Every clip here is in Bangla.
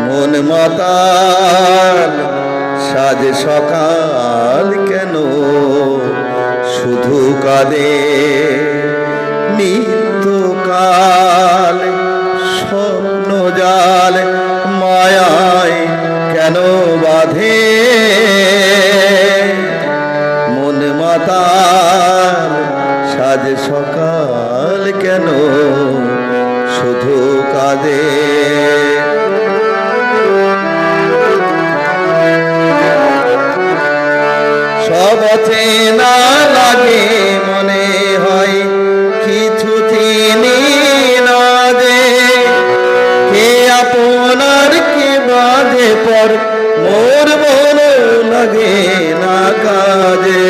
মন মাতাল সাজে সকাল কেন শুধু কাঁদে নিত্যকাল স্বপ্ন জাল মায়ায় কেন বাঁধে মন মাতাল সাজে সকাল কেন শুধু কাঁদে সব চেনা লাগে মনে হয় কিছু চিনি না যে কে আপনার কে বাঁধে পর মোর ভালো লাগে না কাজে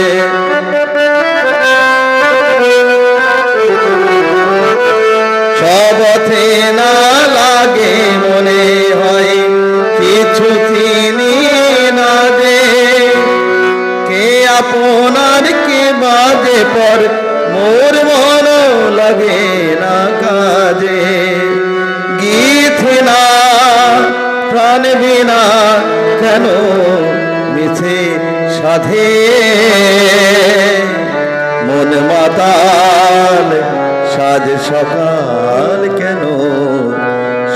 সব চেনা লাগে মনে হয় কিছু চিনি না যে কে আপনার কে বাঁধে পর মোর ভালো লাগে না কাজে গীত না প্রাণ বিনা কেন মিছে সাধে মন মাতাল সাজ সকাল কেন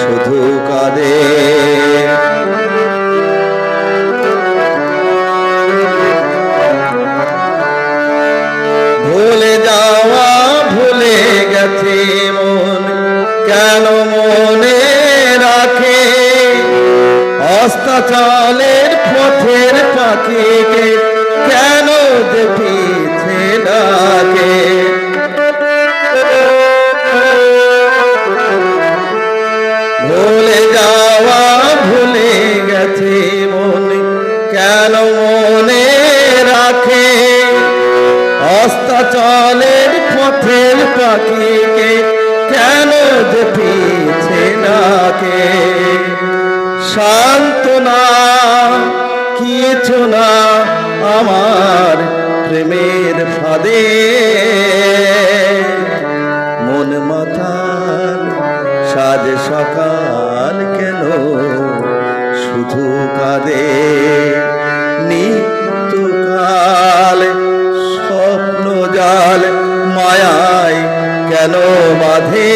শুধু কাঁদে ভুলে যাওয়া ভুলে গেছে মন কেন মনে রাখে অস্তাচলের পথের পাখিকে কেন যে পিছে ডাকে ভুলে যাওয়া ভুলে গেছে মন কেন মনে রাখে অস্তাচলের পথের পাখিকে কেন যে পিছে ডাকে সান্ত্বনা কিছু না আমার প্রেমের ফাঁদে মন মাতাল সাজে সকাল কেন শুধু কাঁদে নিত্যকাল স্বপ্ন জাল মায়ায় কেন বাঁধে